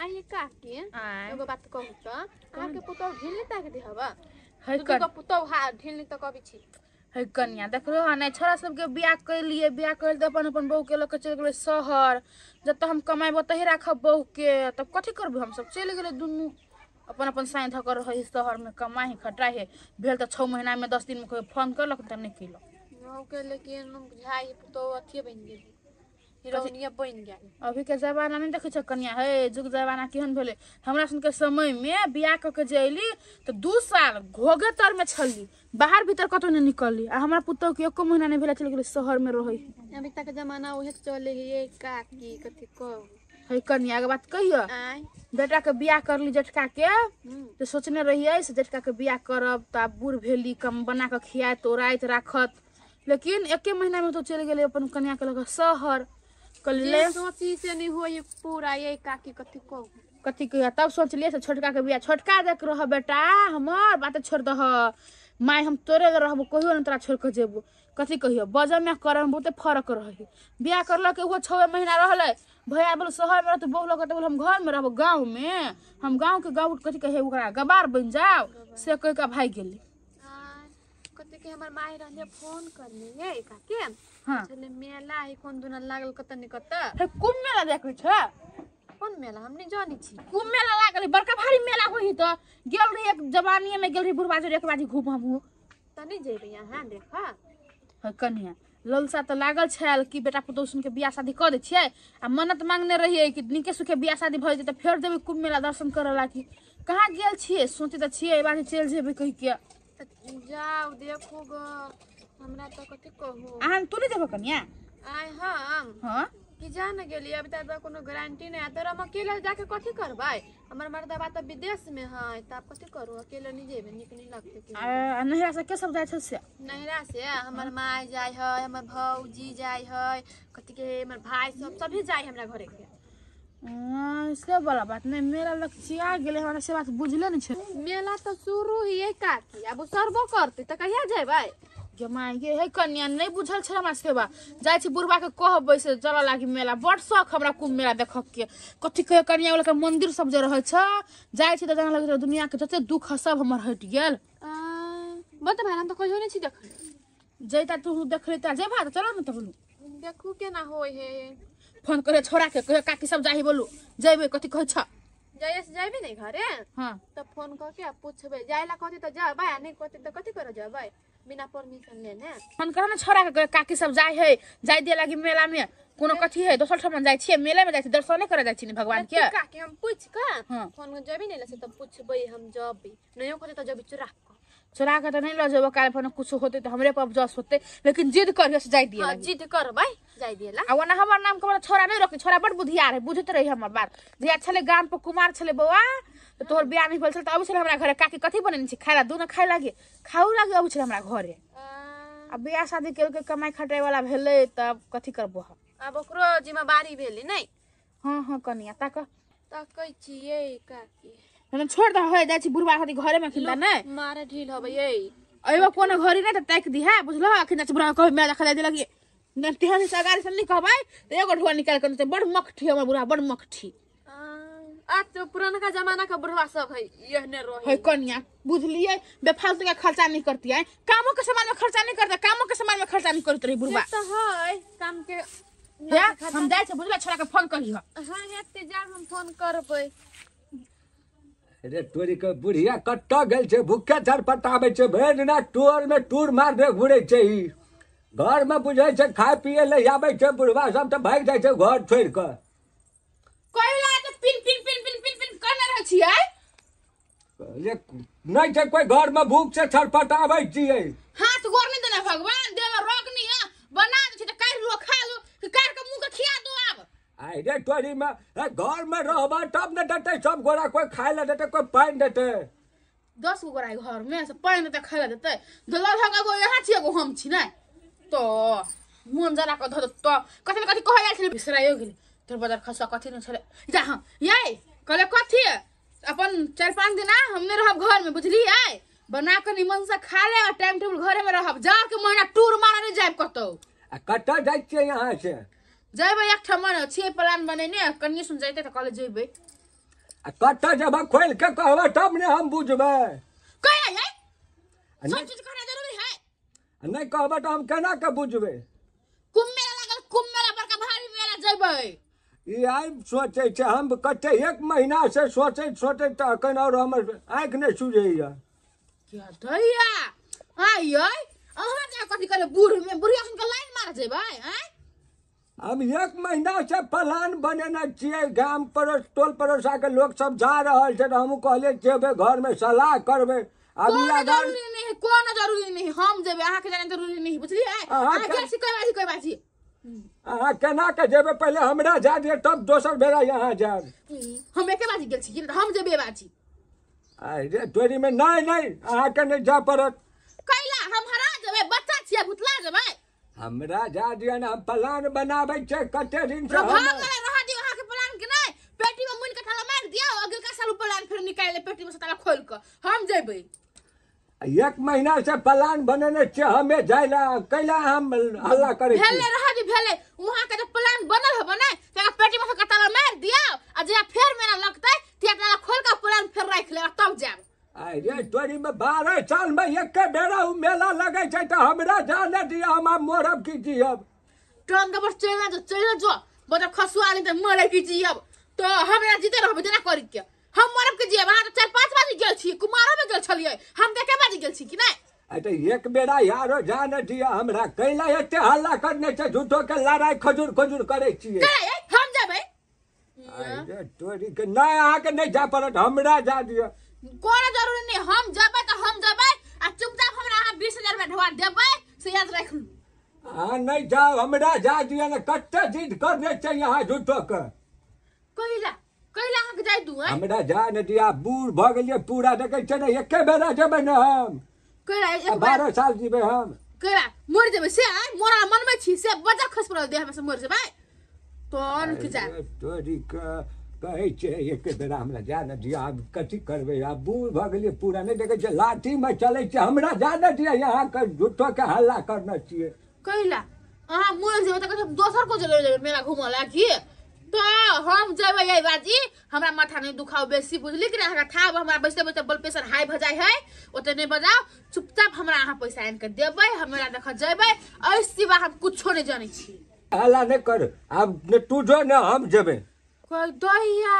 आए काकी एगो बात कहू त आके पुतौ ढिलने ताक दे हवा है तू तो पुतौ हा ढिलने त कभी छी है कन्या देख लो ना छोरा सबके बियाह कर लिए बियाह कर दे अपन अपन बहू के लेके चल गेले शहर जब तक हम कमाइबो तही राखब बहू के तब कथी करबे हम सब चल गेले दुनू अपन अपन साइन धकर रही शहर में कमाई खटाई है भेल त 6 महीना में 10 दिन में कोई फोन करलक त नहीं केलक हो के लेकिन झाई पुतौ अथी बन गेली हीरोइनिया बन गेल अभी के जमाना नहीं देखे छ कन्या है जुग जमाना केहन भेले हमरा सन के समय में बियाह क के जइली तो 2 साल घोगे तर में छली बाहर भीतर कतो नहीं निकलली आ हमरा पुतौ के 1 महीना नहीं भेला चल गेली शहर में रही अभी तक जमाना ओहे चले है काकी कथी कहू है कन्या के बात कहियो आय बेटा के बियाह करली जेठका के तो सोचने रहिए से जेठका के बियाह करब त बूढ़ भेली कम बना के खियाए तोराइत राखत लेकिन 1 महीना में तो चल गेले अपन कन्या के लगा शहर कले सोची से नहीं होई पूरा ये काकी कथी कहू कथी कहिया तब सोच लिए से छोटका के बियाह छोटका देख रह बेटा हमर बात छोड़ दह माय हम तोरे रहबो कहियो न तोरा छोड़ के जेबो कथी कहियो बजम में करम बहुते फर्क रही बियाह करल के वो 6 महीना रहले भैया बोल शहर में तो बहु लोग बोल हम घर में रहबो गांव में हम गांव के गांव कथी कहे ओकरा गबार बन जाओ से कह के भाग गेली कथी के हमर माई रहने फोन करने ये काकी हां चले मेला है कोन दुना लागल कत ने कत हे कुम मेला देखे छ कोन मेला हम नहीं जानी छी कुम मेला लागल बड़का भारी मेला होई त गेल रही एक जवानी में गेल रही बुढ़वा जो एक बाजी घूम हमहु त नहीं जेबे यहां देखा है कन्या ललसा त लागल छल कि बेटा पुतौ सुन के बियाह शादी कर दे छियै आ मन्नत मांगने रहिए कि निके सुखे बियाह शादी भ जेते फेर देबे कुम मेला दर्शन करला कि कहां गेल छियै सोचे त छियै बाजी चल जेबे कहि के जाओ देखो गो हमरा त कथी कहू आन तू नहीं जेबे कन्या आय हम हां कि जान गेली अभी तक कोनो गारंटी नहीं है तो हम अकेले जाके कथी करबै हमर मर्दबा त विदेश में है त आप कथी करू अकेले नहीं जेबे निक नहीं लगते आ नहिरा से के सब जाय छ से नहिरा से हमर माय जाय है हमर भौजी जाय है कथी के हमर भाई सब सभी जाय हमरा घरे के से वाला बात नहीं मेरा लक्ष्य गेले हमरा से बात बुझले नहीं छ मेला तो शुरू ही है काकी अब सरबो करते त कहिया जेबै जमाए है कन्या नहीं बुझल छ हमरा सेवा जाय छी बुढ़वा के कहबै से चल लागी मेला बड़ शौक हमरा कुम मेला देख के कथी कहे कन्या वाला के मंदिर सब जे रहे छ जाय छी त जान लगे दुनिया के जते दुख सब हमर हट गेल बत भाई हम तो कहियो नहीं छी देखले जैता तू देखले त जेबा त चलो न त बोलू देखू के ना होय है फोन करे छोरा के कहे काकी सब जाही बोलू जेबे कथी कह छ जयस जाबे नहीं घरे हां त फोन क के पूछबे जायला कथी त जाबे नहीं कथी त कथी कर जाबे बिना परमिशन लेने फोन कर ना छोरा के काकी सब जाय है जाय दे लागी मेला में कोनो कथी है दोसर ठमन जाय छी मेला में जाय छी दर्शन करे जाय छी भगवान के काकी हम पूछ का फोन में जाबे नहीं ले से त पूछबे हम जबे नहीं कथी त जबे चुरा के त नहीं ल जेबो काल फोन कुछ होते त हमरे पर जस होते लेकिन जिद करियो से जाय दिए हां जिद करबै जाय दिएला आ वना हमर नाम के छोरा नहीं रखी छोरा बड़ बुधियार है बुझत रही हमर बात जे छले गाम पर कुमार छले बौआ तो तोहर बियाह नहीं भेल छल त अब छले हमरा घरे काकी कथी बनेने छी खाइला दूना खाइ लागे खाऊ लागे अब छले हमरा घरे अब बियाह शादी के कमाई खटाई वाला भेले तब कथी करबो अब ओकरो जिम्मेवारी भेली नहीं हां हां कनिया ताकै छियै काकी हम छोड़ द होय जाय छी बुढ़वा हती घरे में खिंदा नै मारे ढील होबै ए अइबो कोनो घरी नै त ताक दी है बुझलो अखन छ बुढ़वा कह मैं खला दे लगी न तेहन से गाड़ी से नहीं कहबै त एगो ढोआ निकाल के बड़ मखठी हमर बुढ़वा बड़ मखठी आ तो पुराना का जमाना का बुढ़वा सब है यहने रहे है कन्या बुझलिए बेफालतू का खर्चा नहीं करती है कामों के सामान में खर्चा नहीं करता कामों के सामान में खर्चा नहीं करत रही बुढ़वा तो है काम के हम जाय छ बुझला छोरा के फोन करी हां हेते जा हम फोन करबै अरे तोरी के बुढ़िया कट्टा गेल छे भूखे छरपटाबे छे भेड़ ना टूर में टूर मार दे घुरे छे घर में बुझे छे खाए पिए ले आबे छे बुढ़वा सब त भाग जाय छे घर छोड़ के कोइला त pin pin pin pin pin pin करने रह छियै ये नहीं छे कोई घर में भूख से छरपटाबे छियै हाथ गोर नहीं देना भगवान देव रोग नहीं है बना दे त काट लो खा लो कि काट के मुंह के खिया दो अब आई रे तोरी में घर में रहबा तब न देते सब गोरा कोई खाए ले देते कोई पानी देते 10 गो गोरा घर में से पानी देते खाए ले देते दला धगा गो यहाँ छी एगो हम छी नै तो मन जरा के धो तो कथि न कथि कह गेल छले बिसरायो गेल तोर बाजार खसा कथि न छले जा हां ये कहले कथि अपन 4-5 दिन हमने रहब घर में बुझली है बना के निमन से खा ले और टाइम टेबल घरे में रहब जार के महीना टूर मारा नहीं जाब कतो आ कत जाय छियै यहां से जइबे एक ठमन छी प्लान बनेने कन्या सुन जाइते त कॉलेज जइबे कट्टा जब खोल के कहबे तब ने हम बुझबै। कहे है आ सब नहीं चीज करना जरूरी है। आ नहीं कहबे तो हम केना के बुझबै। कुंभ मेला लागल, कुंभ मेला बड़का भारी मेला जेबै। ई आई सोचे छे हम कते 1 महीना से सोचे सोचे त अखन और हमर आँख नहीं सुझैया। क्या दैया आई अहाँ जा कथी करे बूढ़ में बुढ़िया सुन के लाइन मार जेबै हैं। हम 1 महीना से प्लान बनेने छियै, गाम पड़ोस टोल पड़ोसा के लोग सब जा रहल छै, हम कहले जेबे घर में सलाह करबे। अब कोनो अगर जरूरी नहीं है, कोनो जरूरी नहीं, हम जेबै, अहाँ के जाने जरूरी नहीं, बुझलिए। अहाँ के कोई बात अहाँ केना के जेबे, पहले हमरा जा दिए तब दोसर बेरा यहाँ जाब। हम एके बाजी गेल छी, हम जेबै बाजी। अरे तोरी में नहीं नहीं अहाँ के नहीं जा पड़त। कैला हम हरा जेबै, बच्चा छियै भुतला जेबै। हमरा जा दिए ना, हम प्लान बनाबै छै कते दिन से। रहा दियो अहाँ के प्लान के नहीं, पेटी में मुन के थाला मार दियो, अगला साल प्लान फिर निकाल ले पेटी में से ताला खोल के हम जेबै। 1 महीना से प्लान बनेने छियै हमें जाइला, कैला हम हल्ला करे छी। भेले रहा दी भेले, वहां के जब प्लान बनल हो बने तेरा पेटी में से ताला मार दियो, आ जे फिर मेरा लगतै ते ताला खोल के प्लान फिर राख ले तब जाब। अरे तोरी में 12 साल में एक बेरा उ मेला लगे छै त हमरा जाने दिया, हम मोरब की जियब। ट्रन के बस चले जो बड़ा खसुआ नहीं त मरे की जियब। तो हमरा जीते रहबे जेना करि के हम मरब के जियब। अहाँ 4-5 बाजी गेल छी, कुमारो में गेल छलिए, हम देखे बाजी गेल छी कि नहीं। अरे एक बेरा यारो जाने दिया हमरा, कैला एते हल्ला करने छै, झूठो के लड़ाई खजूर खजूर करे छियै। हम जेबै। अरे तोरी के नहीं आके के नहीं जा पड़त, हमरा जा दिया। कोनो जरूरी नहीं, हम जेबै त हम जेबै, आ चुपचाप हमरा अहाँ 20,000 में ढवा देबै से याद राख लू। आ नहीं जाओ, हमरा जा दिया ना, कते जिद करने छै यहाँ झूठो के। कैला कैला अहाँ के जाय दू हैं। हमरा जा ने दिया, बूढ़ भ गेलिए पूरा, देखे छै ना एके बेरा जेबै ना हम। कैला एक 12 साल जीबे हम। कैला मर जेबै से आइ मोरा मन में छी से बजा खस पड़ल देह में से मर जेबै तो न जा। तोरी के कहे छै एक बेरा हमरा जा न दिया, आब कथी करबै, आब बूढ़ भ गेलिए पूरा, नहीं देखे छै लाठी में चले छै, हमरा जा न दिया, यहाँ के झूठो के हल्ला करना चाहिए। कैला अहाँ मर जेबै त कथी दोसर को चले जेबै मेला घुमल है की। तो हम जेबै यही बाजी, हमरा माथा नहीं दुखाओ बेसी, बुझली कि अहाँ था हमरा बैसते बैसते ब्लड प्रेशर हाई भ जाय है, ओते नहीं बजाओ, चुपचाप हमरा अहाँ पैसा आन के देबै, हमरा देख जेबै, एहि सिवा हम कुछो नहीं जानै छी। हल्ला नहीं कर, अब ने तू जो न हम जेबै। कोई दहिया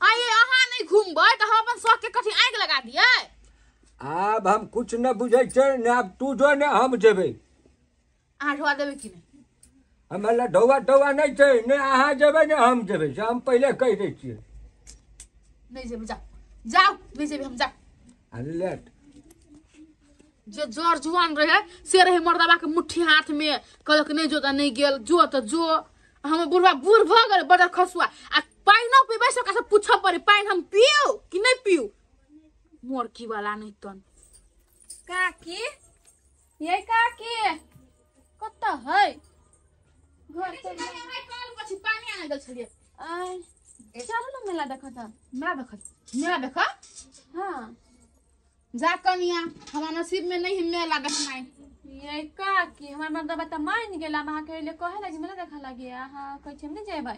आये अहाँ नहीं घूमबै त हम अपन शौक के कथी आग लगा दियै। अब हम कुछ न बुझे छै न, अब तू जो न हम जेबै। अहाँ ढोआ देबै कि नहीं। हमरा ढौआ टौआ नहीं छै, ने अहाँ जेबै ने हम जेबै, से हम पहले कह दै छियै। नहीं जेबै जाओ जाओ, नहीं जेबै हम जाओ। लेट जे जोर जुआन रहे से रहे मर्दबा के मुट्ठी हाथ में, कहलक नहीं जो त नहीं गेल, जो त जो। हम बुढ़वा बूढ़ भ गेल बड़ा खसुआ, आ पाइनो पीबै से कसे पूछ पड़े पाइन हम पियो कि नहीं पियो। मोर की वाला नहीं तन काकी ये काकी कत है घर कल पछि पानी आने गेल छलिए। आई चलो ना मेला देखा था। मेला देखा हाँ जा कनिया, हमारा नसीब में नहीं है मेला देखना है। ये काकी हमार मर्दबा त मान गेला, वहां के लिए कहे लगी मेला देखा लगी, हां कहै छै हम नहीं जेबै।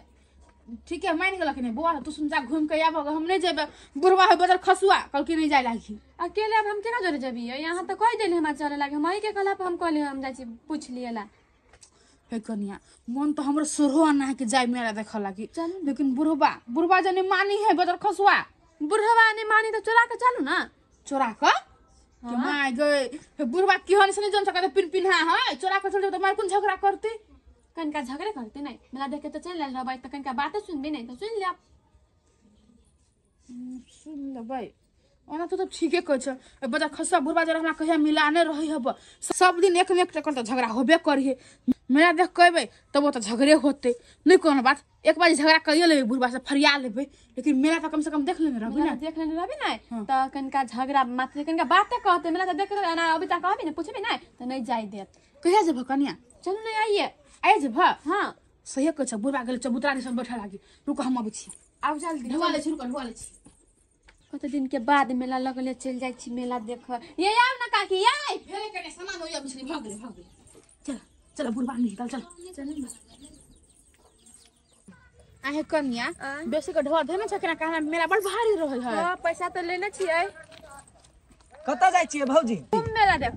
ठीक है मान गेलक नहीं बुआ, तू सुन जा घूम के आब, हम नहीं जेबै। बुढ़वा है बदल खसुआ कल की नहीं जाय लागी। अकेले अब हम केना जोरे जेबी, यहाँ तो कह देले हमरा चले लागे, हम के कहला पे हम कहले हम जाय छी पूछ लियला। हे कनिया मन तो हमरो सुरहो ना है कि जाय मेला देख लागी, लेकिन बुढ़वा जने मानी है बदल खसुआ। बुढ़वा ने मानी तो चोरा के चलू ना। चोरा के कि माय गए बुढ़वा की हन से जन सकते पिन पिन है, चोरा के चल तो मार कोन झगड़ा करती। कनका झगड़े करते नहीं, मेला देख के तो चल रहबै त कनका बात सुनबे नहीं तो सुन ले। सुन लेबै ओना तो ठीके कह छ। बजा खसुआ बुढ़वा जरा हमरा कहिया मिलाने रही हब, सब दिन एक में एक टकर तो झगड़ा होबे करिए। मेरा देख कहबै तब तो झगड़े होते, नहीं कोनो बात, एक बार झगड़ा करिए लेबै बुढ़वा से फरिया लेबै, लेकिन मेरा तो कम से कम देख लेने रहबी ना। देख लेने रहबी ना त कनका झगड़ा मात्र कनका बातें कहते, मेला तो देख ले ना, अभी तक कहबी ना पूछबी ना तो नहीं जाय देत। कहिया जेब कनिया, चलू नहीं आइए आइ जेब। हां सही कह छ, बुढ़वा गेल चबूतरा दिसन बैठा लागी, रुक हम आबै छी। आउ जल्दी ढवा ले छी, रुक ढवा ले छी। कत दिन के बाद मेला लगले चल जाय छी मेला देख। ये आउ ना काकी ये फेरे कने सामान होइया बिसरी भाग गए। चल चल बुढ़वा निकल चल। चल आहे कन्या बेसी के ढोर देने छकना कहना मेला बड़ भारी रहल है। हां पैसा तो लेने छियै। कत जाय छियै भौजी? कुंभ मेला देख।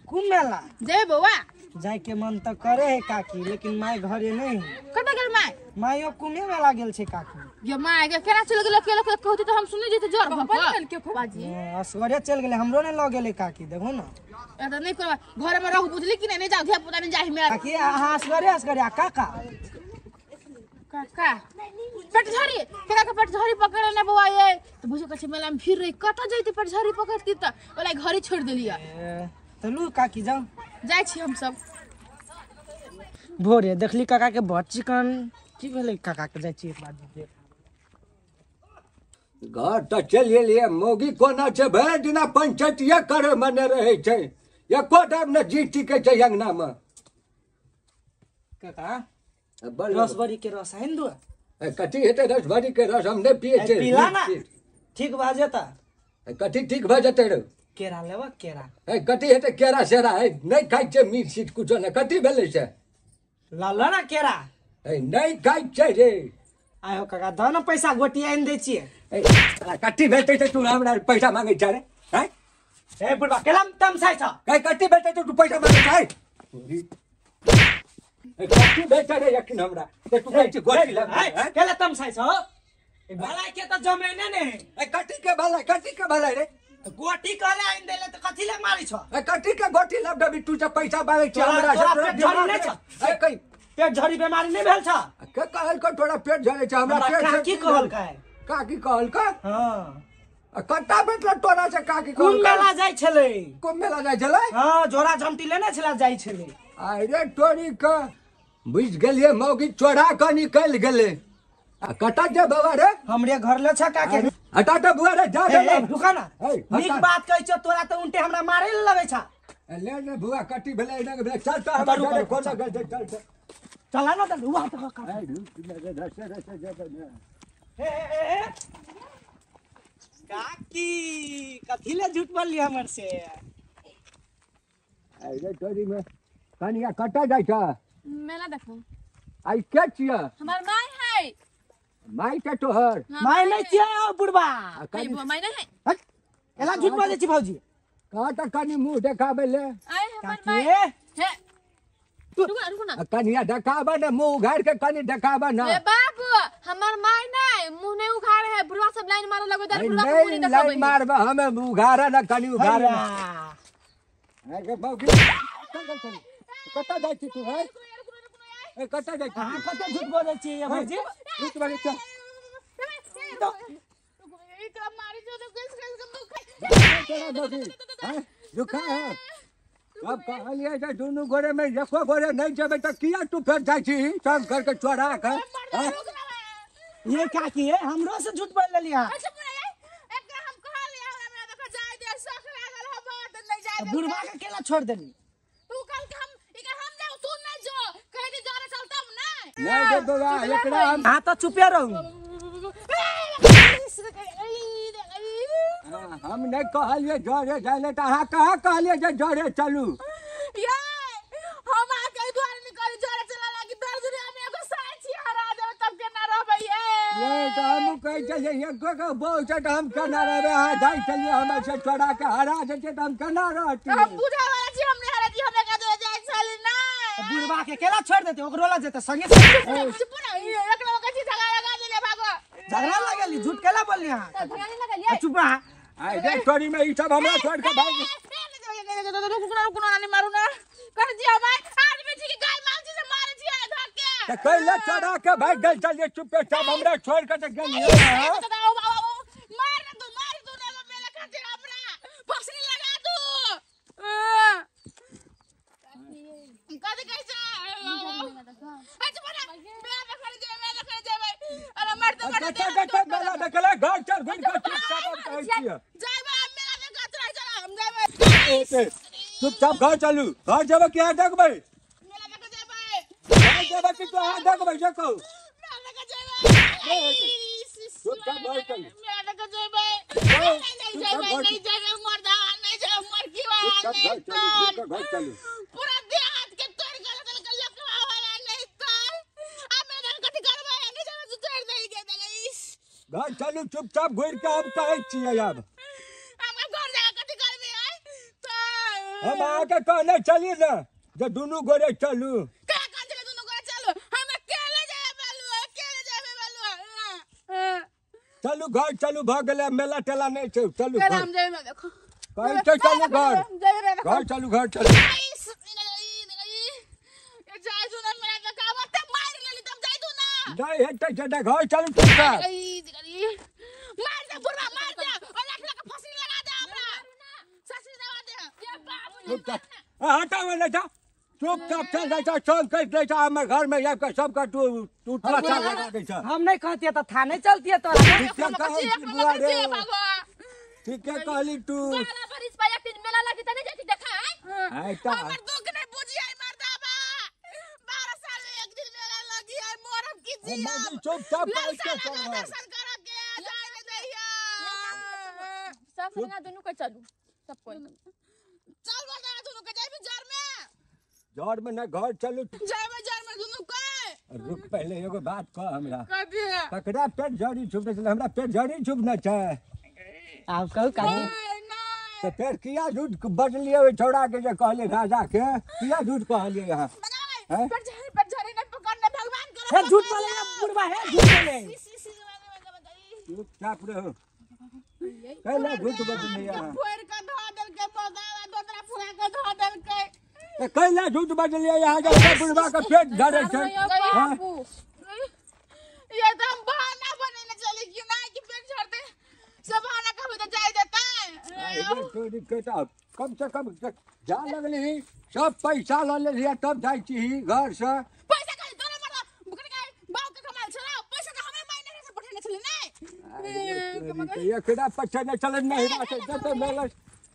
कुंभ मेला जय बौआ जाय के मन त करे है काकी, लेकिन माय घरे नहीं। कत गेल माय? मायो कुंभ मेला गेल छै काकी। ये माय के केना चल गेल अकेला कहती तो हम सुनि जैते जोर भक के बाजी असगरे चल गेले, हमरो ने ल गेले काकी। देखो ना एत नहीं करबा घर में रहू बुझली कि नहीं जाओ धिया पुता नहीं जाहि मेला। काकी अहाँ असगरे आ काका काका पेट झरी केना के पेट झरी पकड़े ने बौआ ये तो बुझे कछ मेला में फिर रही कत जइते पेट झरी पकड़ती त ओला घरे छोड़ देलिया। चलू काकी जाओ जाय छी हम सब। भोरे देखली काका के बड़ चिकन की भेले, काका के जाय छी एक बार देख। घर तो चलिए लिए मोगी कोना छे भर दिना पंचायतिया करे मने रहे छे, एको टाइम न जीती के छे अंगना में। काका बोल रसबरी के रस है दो कथी हेते रसबरी के रस हम नहीं पिए छे। पीला ना ठीक भ जेता। कथी ठीक भ जते रे? केरा लेवा केरा। कथी हेते केरा सेरा है नहीं खाइ छे मीट सीट कुछो न। कथी भेले छे? लाला ना केरा नहीं खाइ छे रे। आयो काका द न पैसा गोटी आइन दे छिए। कथी भेटै छे तू हमरा पैसा मांगे छे रे? हैं ए बुढ़वा केलम तम साइ छ कथी भेटै छे तू पैसा मांगे छे? कथी भेटै रे यकिन हमरा ते तू कहै छे गोटी ला हैं? केला तम साइ छ ए भलाई के त जमे ने कथी के भलाई रे? गोटी कहले आइन देले त कथी ले मारी छ? कथी के गोटी लब डबी तू जे पैसा मांगे छे हमरा से? तोरा पेट झरी नै छ? कई पेट झरी बीमारी नै भेल छ? के कहल को तोरा पेट झरे छे? हमरा पेट काकी कहल का है? काकी कहल का? हां कट्टा बेटला तोरा से काकी कहल कुंभ मेला जाय छले। कुंभ मेला जाय छले? हां झोरा झमटी लेने छला जाय छले। अरे तोरी का बुझ गेलिए मौगी चोरा के निकल गेले। कटा जे बाबा रे हमरे घर ले छ काके। हटा तो बुआ रे जा ए रुका ना ए, नीक हटा। बात कहै छ तोरा त उल्टे हमरा मारे ले लगे छ। ले ने बुआ कटी भेले ने चल तो हम रुको, घरे रुको, कोना गल चल चल। चला ना त हुआ त का। ए रसे जा। ए काकी कथी ले झूठ बोलली हमर से? अरे तोरी में कनिया कटा जाय छ। मेला देखो आई के छिया? हमार माय है। माई के तोहर माय नै छिए ओ बुढ़वा। कई माय नहीं है। एला झूठ बोलै छी भौजी। कहा त कनी मुंह देखाबे ले। आए हमार काकी माय है। रुको ना कनिया देखाबे ने मुंह उघार के कनी देखाबे ना। ए बाबू हमार माय नहीं मुंह नहीं उखाड़े है। बुढ़वा सब लाइन मारे लगो दर बुढ़वा को नहीं मुंह नहीं लाइन देखबे। मारबे हमें उघारे ना कनी उघारे ना। भैया अरे मौगी कता जाय छी तू है? ए कता जाय छी? अहाँ कते झूठ बोलै छी ये भौजी? झूठ बोले छ। एकरा मारी जो तो किस के मुख तेरा मौगी हैं रुका है। अब कहलिए जे दोनों गोरे में एको गोरे नहीं जेबे त किया तू फेर जाय छी सब करके चोरा के? हैं? ये काकी है हमरो से झूठ बोल लेलिया। एकरा हम कह लिया हमरा देखो जाय दे शौक लागल ह बात नहीं जाय दे। बुढ़वा के केला छोड़ देली? तू कल के हम जाऊ तू नहीं जो कह दे जरे चलतम ना। नहीं दे दोगा एकरा हम हां त चुपे रहू। हम नहीं कहलिए जोरे जाले त अहाँ कहाँ कहलिए जे जोरे चलू? ये हम आके द्वार निकल जरे चला लागी दर दुनिया में एगो साची हरा दे तब के ना रहबे ये तो हम कह चलिए एको के बहुत से हम केना रहबे? अहाँ जाय चलिए हमें से चोरा के हरा देते त हम केना रहती? हम बुझा वाला छी हमने हरा दी हमें का दे जाय चली ना। बुढ़वा के केला छोड़ देते ओकरो ला जेते संगे संगे। चुप ना एकरा का चीज झगड़ा लगा देले भागो। झगड़ा लागली झूठ केला बोलली हां? झगड़ा नहीं लगा चुप रहा। आई देख तोरी में ई सब हमरा छोड़ के भाग। रुकना नहीं मारू ना कर दिया भाई आदमी छी की गाय मांग से मारे छी धक्के। त कैला चोरा के भाग गल चलिए चुपे चाप हमरा छोड़ के त गेलिए। मार दो ना मेरे खातिर हमरा फसली लगा दो। कद कैसे अच्छा बना मैं कर दे भाई अरे मार दो कता मेला देखला घर चल घुर के चुपचाप हम कहै छियै। जाय भाई मेरा में कचरा चला हम जाय चुपचाप घर चलू। घर जेबे कि यहाँ देखबै? मेरा में जाय भाई घर जेबे कि तो यहाँ देखबै देखो। मेरा में जाय भाई चुपचाप घर चलू। मेरा में जाय भाई नहीं जाय मर्दा नहीं जाय मर की चुपचाप घर चलू घर चलू। पूरा देहात के तोड़ गल लकवा वाला नहीं तो अब मैं कथि करबे नहीं जाय तू तोड़ घर चलू चुपचाप घुर के हम कहै छियै अब हमरा घर जाके कथी करबे आय तो हम आके कहने चली ना जे दुनू गोरे चलू का कान चले दोनों गोरे चलो हम अकेले जाबे बालू चलू घर चलू भ गेलै मेला टेला नहीं छै चलू कल घर हम जाबे देखो कहै छै चलू घर जाबे देखो घर चलू घर चलू ये जाय दू ना मेरा तो का मत मार लेली तब जाय दू ना नहीं हेतै छै घर चलू चुपचाप मार दे बुढ़वा मार दे और लाख लाख फांसी लगा दे हमरा फांसी लगा दे ये बाबू चुपचाप हटाओ नहीं था चुपचाप चल जाइ छ चल कह दै छ हमर घर में आबि के सबका तू तलाशा लगा दै छ हम नहीं कहती तो थाने चलती है तो ठीक है कहली तू बाला बरिस पे एक दिन मेला लगी त नहीं जाती देखा है आई ता हमर दुख नहीं बुझी आई मर्दाबा 12 साल में एक दिन मेला लगी है मोरम की जिया चुपचाप बैठ के चल दर्शन कर के जाय ले दैया सब संगा दोनों के चलू सब कोई चल बता दोनों के जाबी जार में जड़ में ना घर चलू जाबे जार में दोनों के रुक पहले एगो बात कह हमरा कथी ककरा पेट झड़ी छुपने चले हमरा पेट झड़ी छुपना छै आप कहू का तो फिर किया झूठ बजलिए ओइ छौड़ा के जे कहले राजा के किया झूठ कहलिए यहाँ हैं? पर झरे नहीं पकड़ने भगवान करे है झूठ बोले ना बुढ़वा है झूठ बोले चुपचाप रहो पहले झूठ बजलिए यहाँ फोड़ के धो देल के पगावा दोतरा फुला के धो देल के कैला झूठ बजलिए यहाँ जब बुढ़वा का पेट झड़े छै हाँ? ये तो हम बहाना बनेने चले क्यों ना कि पेट झड़ते सब बहाना कभी तो जाय देता है चोरी केटा कम से कम जा लगली सब पैसा ल ले तब जाइ छी घर से पैसा का दोनों मरदा बुकने का बाव के कमाल छला पैसा का हमें महीने से पठाने चले नहीं एकरा पठने चले नहिरा से जते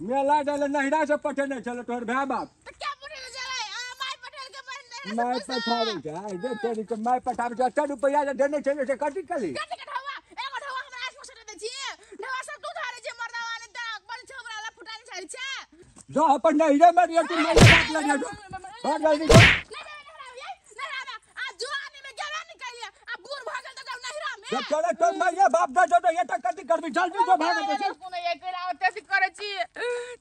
मेला डाले नहिरा से पठने चले तोहर भाई बाप तो क्या पठाने चला माय पटेल के महीने माय पठावे छै जे तेरी के माय पठावे छै 80 रुपया जे देने छै से कथि कली कट कट हवा एगो ढवा हमरा आस पास दे छी ढवा सब तू धारे जे मरदावा ने दाग बन छबरा वाला फुटानी छाड़ी छे जो अपन नहिरे में ये तू मेरे बात लगे और जल्दी कर आज जुआनी में गवा निकालिए अब बूढ़ भागल तो नहिरा में जब चले तो मैं बाप दा तो ये तक कथि करबी जल्दी जो भाग दे कोने ये केला होते से करे छी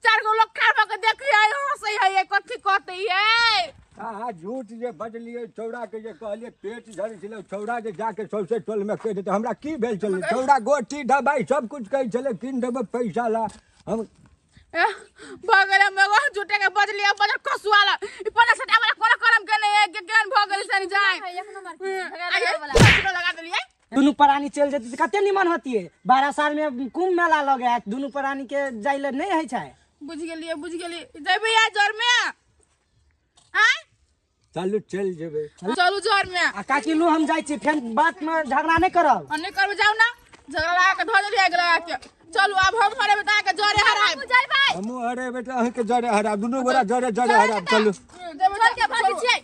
चार गो लोग खा के देखिए हंसई है ये कथि कहते है हाँ झूठ जे बजलिए छौड़ा के जे कहलिए पेट झड़ी छले छौड़ा जे जाके सौसे टोल में कह देते हमरा की भेल छले छौड़ा गोटी दवाई सब कुछ कहि छले किन देबे पैसा ला हम भगले में वो झूठे के बजलिए बजर कसुआला ई पना सटा वाला कोन करम के नहीं के केन भगल से जाए एक नंबर आइए लगा देलिए दोनों प्राणी चल जेती तो कते निमन होती है 12 साल में कुंभ मेला लगे है दोनों प्राणी के जाइले नहीं है छै बुझ गेली जेबे या जोर में आय चलू चल जेबे चलू जोर में आ काकी लो हम जाई छी फेन बात में झगड़ा नहीं करब अन्ने करबे जाऊ ना झगड़ा लगा के धो देलिए गला के चलू अब हम हरे बता के जोरे हराए हमू अरे बेटा अहीं के जरे हरा दुनू गोरा जरे हरा चलू चल के भागी छिए